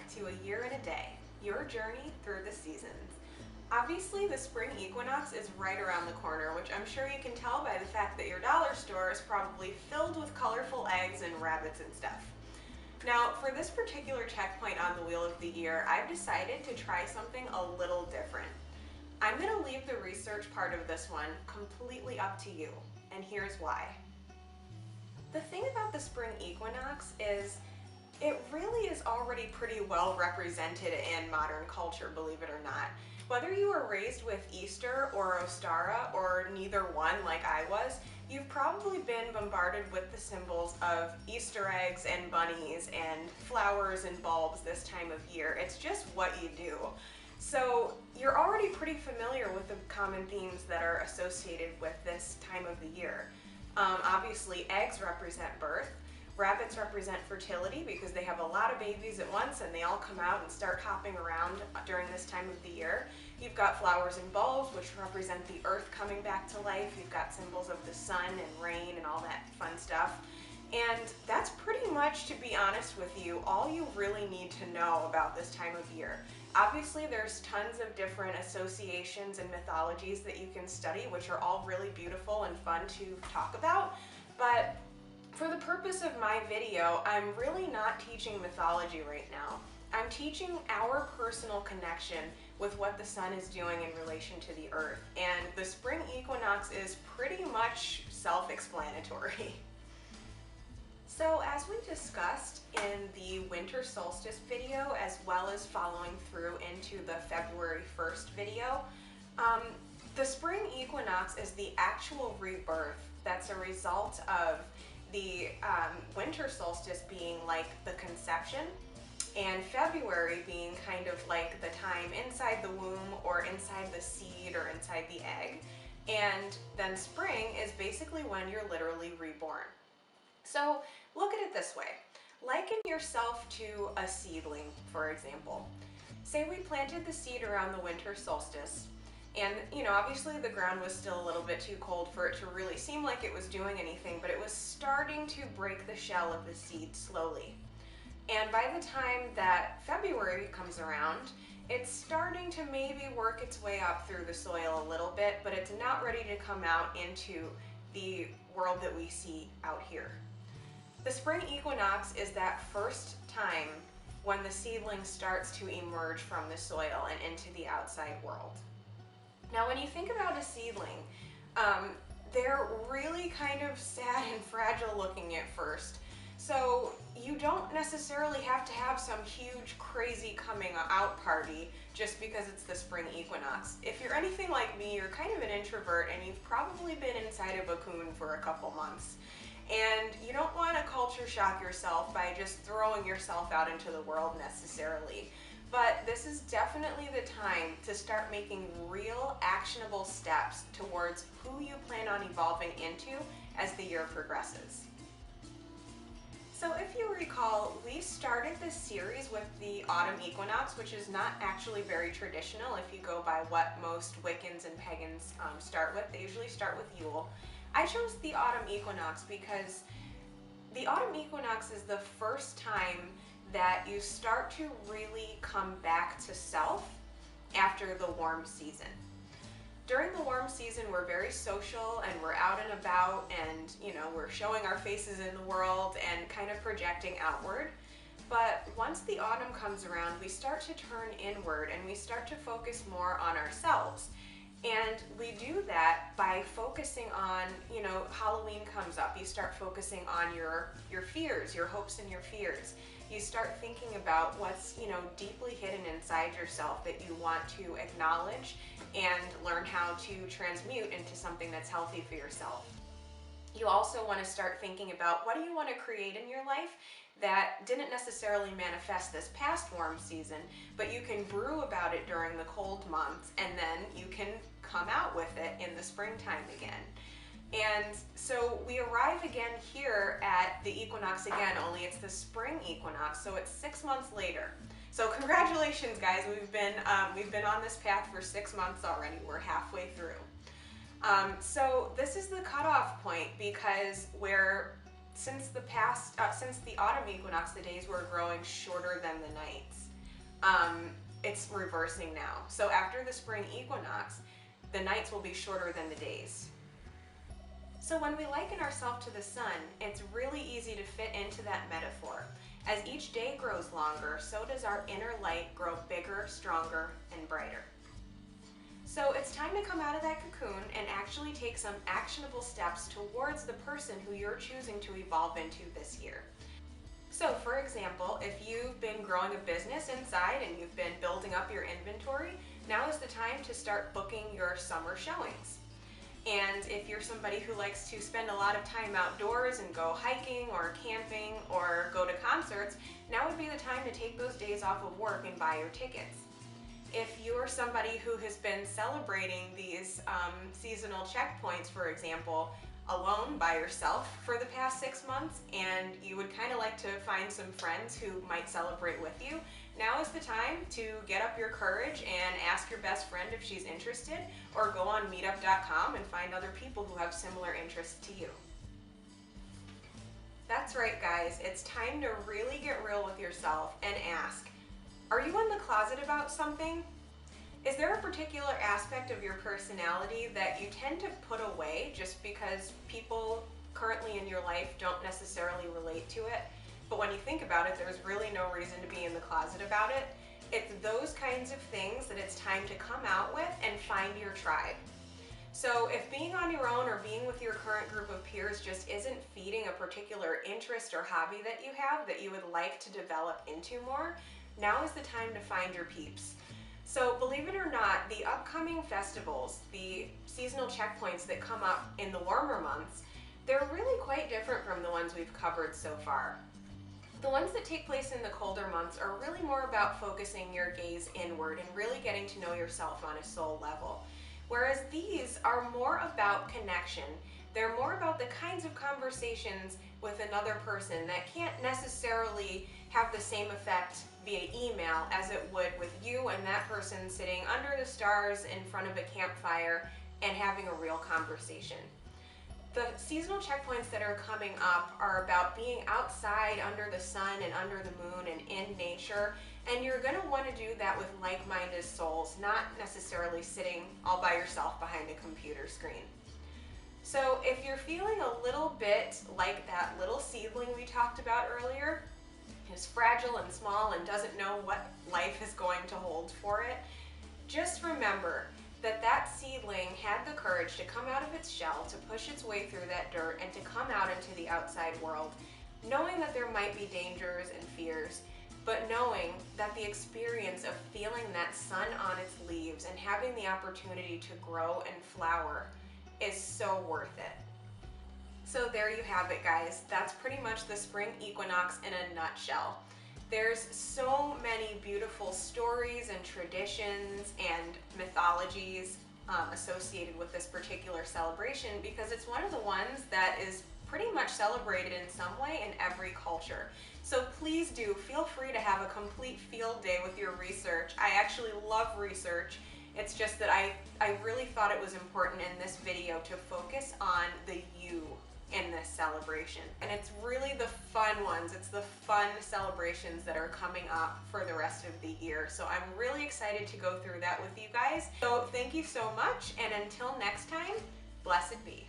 back to A Year and a Day, your journey through the seasons. Obviously, the spring equinox is right around the corner, which I'm sure you can tell by the fact that your dollar store is probably filled with colorful eggs and rabbits and stuff. Now, for this particular checkpoint on the Wheel of the Year, I've decided to try something a little different. I'm going to leave the research part of this one completely up to you, and here's why. The thing about the spring equinox is it really is already pretty well represented in modern culture, believe it or not. Whether you were raised with Easter or Ostara or neither one like I was, you've probably been bombarded with the symbols of Easter eggs and bunnies and flowers and bulbs this time of year. It's just what you do. So you're already pretty familiar with the common themes that are associated with this time of the year. Obviously, eggs represent birth. Rabbits represent fertility because they have a lot of babies at once and they all come out and start hopping around during this time of the year. You've got flowers and bulbs, which represent the earth coming back to life. You've got symbols of the sun and rain and all that fun stuff. And that's pretty much, to be honest with you, all you really need to know about this time of year. Obviously, there's tons of different associations and mythologies that you can study, which are all really beautiful and fun to talk about. But for the purpose of my video, I'm really not teaching mythology right now. I'm teaching our personal connection with what the sun is doing in relation to the earth. And the spring equinox is pretty much self-explanatory. So as we discussed in the winter solstice video, as well as following through into the February 1st video, the spring equinox is the actual rebirth that's a result of the winter solstice being like the conception, and February being kind of like the time inside the womb or inside the seed or inside the egg, and then spring is basically when you're literally reborn. So look at it this way. Liken yourself to a seedling, for example. Say we planted the seed around the winter solstice, and obviously the ground was still a little bit too cold for it to really seem like it was doing anything, but it was starting to break the shell of the seed slowly. And by the time that February comes around, it's starting to maybe work its way up through the soil a little bit, but it's not ready to come out into the world that we see out here. The spring equinox is that first time when the seedling starts to emerge from the soil and into the outside world. Now, when you think about a seedling, they're really kind of sad and fragile looking at first. So you don't necessarily have to have some huge, crazy coming out party just because it's the spring equinox. If you're anything like me, you're kind of an introvert and you've probably been inside a cocoon for a couple months. And you don't want to culture shock yourself by just throwing yourself out into the world necessarily. But this is definitely the time to start making real actionable steps towards who you plan on evolving into as the year progresses. So if you recall, we started this series with the autumn equinox, which is not actually very traditional if you go by what most Wiccans and pagans start with. They usually start with Yule. I chose the autumn equinox because the autumn equinox is the first time that you start to really come back to self after the warm season. During the warm season, we're very social and we're out and about and, we're showing our faces in the world and kind of projecting outward. But once the autumn comes around, we start to turn inward and we start to focus more on ourselves. And we do that by focusing on, Halloween comes up. You start focusing on your fears, your hopes and your fears. You start thinking about what's, deeply hidden inside yourself that you want to acknowledge and learn how to transmute into something that's healthy for yourself. You also want to start thinking about what do you want to create in your life that didn't necessarily manifest this past warm season, but you can brew about it during the cold months and then you can come out with it in the springtime again. And so we arrive again here at the equinox again, only it's the spring equinox, so it's 6 months later. So congratulations guys, we've been on this path for 6 months already. We're halfway through. So this is the cutoff point because since the autumn equinox, the days were growing shorter than the nights. it's reversing now. So after the spring equinox, the nights will be shorter than the days. So when we liken ourselves to the sun, it's really easy to fit into that metaphor. As each day grows longer, so does our inner light grow bigger, stronger, and brighter. So it's time to come out of that cocoon and actually take some actionable steps towards the person who you're choosing to evolve into this year. So for example, if you've been growing a business inside and you've been building up your inventory, now is the time to start booking your summer showings. And if you're somebody who likes to spend a lot of time outdoors and go hiking or camping or go to concerts, now would be the time to take those days off of work and buy your tickets. If you're somebody who has been celebrating these seasonal checkpoints, for example, alone by yourself for the past 6 months, and you would kind of like to find some friends who might celebrate with you, now is the time to get up your courage and ask your best friend if she's interested, or go on meetup.com and find other people who have similar interests to you. That's right, guys, it's time to really get real with yourself and ask, are you in the closet about something? Is there a particular aspect of your personality that you tend to put away just because people currently in your life don't necessarily relate to it? But when you think about it, there's really no reason to be in the closet about it. It's those kinds of things that it's time to come out with and find your tribe. So if being on your own or being with your current group of peers just isn't feeding a particular interest or hobby that you have that you would like to develop into more, now is the time to find your peeps. So believe it or not, the upcoming festivals, the seasonal checkpoints that come up in the warmer months, they're really quite different from the ones we've covered so far. The ones that take place in the colder months are really more about focusing your gaze inward and really getting to know yourself on a soul level. Whereas these are more about connection. They're more about the kinds of conversations with another person that can't necessarily have the same effect via email as it would with you and that person sitting under the stars in front of a campfire and having a real conversation. The seasonal checkpoints that are coming up are about being outside under the sun and under the moon and in nature, and you're going to want to do that with like-minded souls, not necessarily sitting all by yourself behind a computer screen. So if you're feeling a little bit like that little seedling we talked about earlier, is fragile and small and doesn't know what life is going to hold for it, just remember that that seedling had the courage to come out of its shell, to push its way through that dirt, and to come out into the outside world, knowing that there might be dangers and fears, but knowing that the experience of feeling that sun on its leaves and having the opportunity to grow and flower is so worth it. So there you have it, guys. That's pretty much the spring equinox in a nutshell. There's so many beautiful stories and traditions and mythologies associated with this particular celebration because it's one of the ones that is pretty much celebrated in some way in every culture. So please do feel free to have a complete field day with your research. I actually love research. It's just that I really thought it was important in this video to focus on the you in this celebration. And it's really the fun ones, it's the fun celebrations that are coming up for the rest of the year. So I'm really excited to go through that with you guys. So thank you so much, and until next time, blessed be.